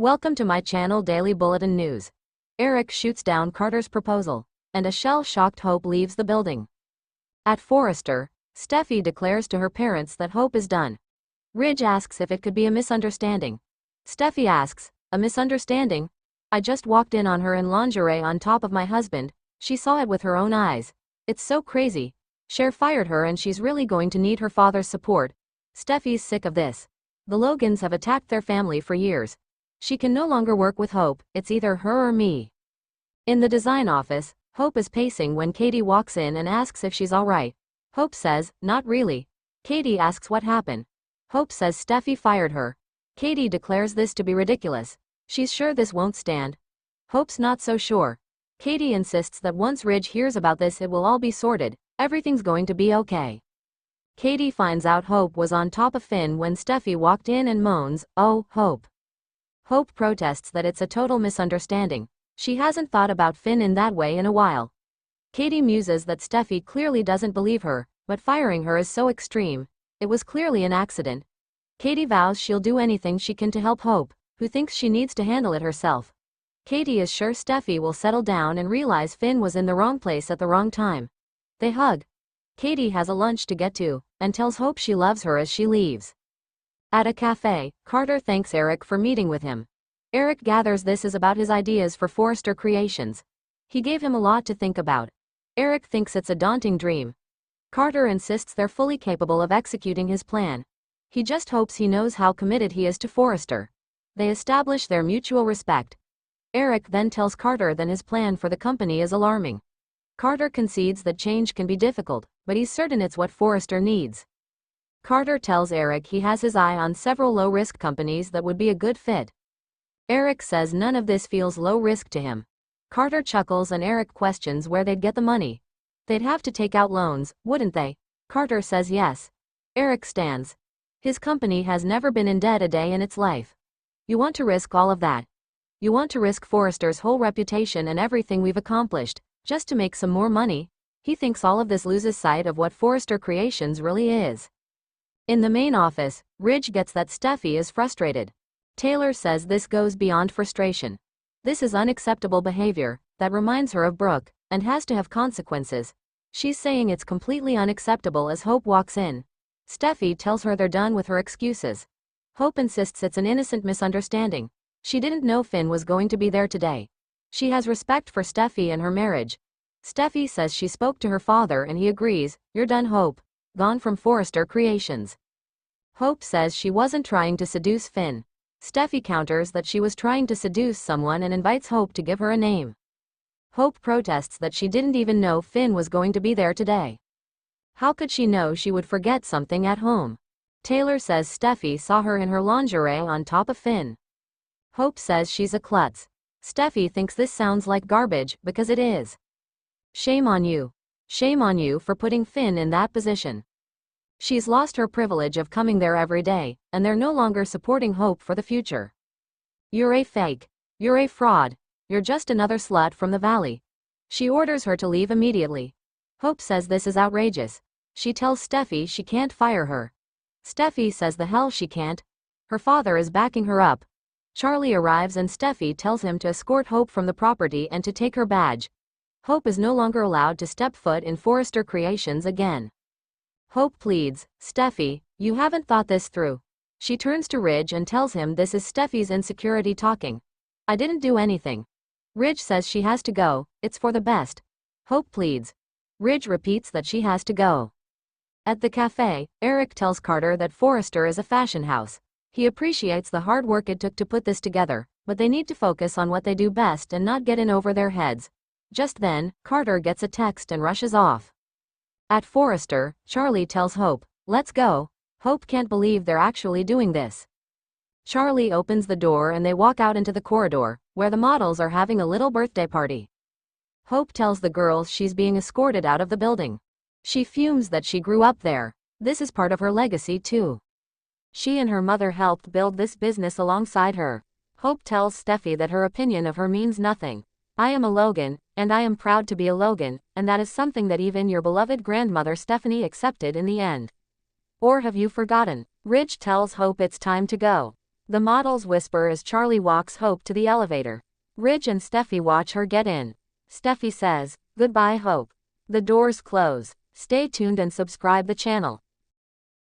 Welcome to my channel Daily Bulletin News. Eric shoots down Carter's proposal, and a shell-shocked Hope leaves the building. At Forrester, Steffi declares to her parents that Hope is done. Ridge asks if it could be a misunderstanding. Steffi asks, "A misunderstanding? I just walked in on her in lingerie on top of my husband. She saw it with her own eyes. It's so crazy. Cher fired her and she's really going to need her father's support. Steffi's sick of this. The Logans have attacked their family for years. She can no longer work with Hope, it's either her or me." In the design office, Hope is pacing when Katie walks in and asks if she's alright. Hope says, "Not really." Katie asks what happened. Hope says Steffi fired her. Katie declares this to be ridiculous. She's sure this won't stand. Hope's not so sure. Katie insists that once Ridge hears about this it will all be sorted, everything's going to be okay. Katie finds out Hope was on top of Finn when Steffi walked in and moans, "Oh, Hope." Hope protests that it's a total misunderstanding. She hasn't thought about Finn in that way in a while. Katie muses that Steffi clearly doesn't believe her, but firing her is so extreme. It was clearly an accident. Katie vows she'll do anything she can to help Hope, who thinks she needs to handle it herself. Katie is sure Steffi will settle down and realize Finn was in the wrong place at the wrong time. They hug. Katie has a lunch to get to, and tells Hope she loves her as she leaves. At a cafe, Carter thanks Eric for meeting with him. Eric gathers this is about his ideas for Forrester Creations. He gave him a lot to think about. Eric thinks it's a daunting dream. Carter insists they're fully capable of executing his plan. He just hopes he knows how committed he is to Forrester. They establish their mutual respect. Eric then tells Carter that his plan for the company is alarming. Carter concedes that change can be difficult, but he's certain it's what Forrester needs. Carter tells Eric he has his eye on several low-risk companies that would be a good fit. Eric says none of this feels low risk to him. Carter chuckles and Eric questions where they'd get the money. They'd have to take out loans, wouldn't they? Carter says yes. Eric stands. His company has never been in debt a day in its life. You want to risk all of that? You want to risk Forrester's whole reputation and everything we've accomplished, just to make some more money? He thinks all of this loses sight of what Forrester Creations really is. In the main office, Ridge gets that Steffi is frustrated. Taylor says this goes beyond frustration. This is unacceptable behavior that reminds her of Brooke and has to have consequences. She's saying it's completely unacceptable as Hope walks in. Steffi tells her they're done with her excuses. Hope insists it's an innocent misunderstanding. She didn't know Finn was going to be there today. She has respect for Steffi and her marriage. Steffi says she spoke to her father and he agrees. "You're done, Hope. Gone from Forrester Creations." Hope says she wasn't trying to seduce Finn. Steffi counters that she was trying to seduce someone and invites Hope to give her a name. Hope protests that she didn't even know Finn was going to be there today. How could she know she would forget something at home? Taylor says Steffi saw her in her lingerie on top of Finn. Hope says she's a klutz. Steffi thinks this sounds like garbage because it is. Shame on you. Shame on you for putting Finn in that position. She's lost her privilege of coming there every day, and they're no longer supporting Hope for the future. "You're a fake. You're a fraud. You're just another slut from the valley." She orders her to leave immediately. Hope says this is outrageous. She tells Steffi she can't fire her. Steffi says the hell she can't. Her father is backing her up. Charlie arrives and Steffi tells him to escort Hope from the property and to take her badge. Hope is no longer allowed to step foot in Forrester Creations again. Hope pleads, "Steffi, you haven't thought this through." She turns to Ridge and tells him this is Steffi's insecurity talking. "I didn't do anything." Ridge says she has to go, it's for the best. Hope pleads. Ridge repeats that she has to go. At the cafe, Eric tells Carter that Forrester is a fashion house. He appreciates the hard work it took to put this together, but they need to focus on what they do best and not get in over their heads. Just then, Carter gets a text and rushes off. At Forrester, Charlie tells Hope, "Let's go." Hope can't believe they're actually doing this. Charlie opens the door and they walk out into the corridor, where the models are having a little birthday party. Hope tells the girls she's being escorted out of the building. She fumes that she grew up there. This is part of her legacy too. She and her mother helped build this business alongside her. Hope tells Steffi that her opinion of her means nothing. "I am a Logan, and I am proud to be a Logan, and that is something that even your beloved grandmother Stephanie accepted in the end. Or have you forgotten?" Ridge tells Hope it's time to go. The models whisper as Charlie walks Hope to the elevator. Ridge and Steffi watch her get in. Steffi says, "Goodbye, Hope." The doors close. Stay tuned and subscribe the channel.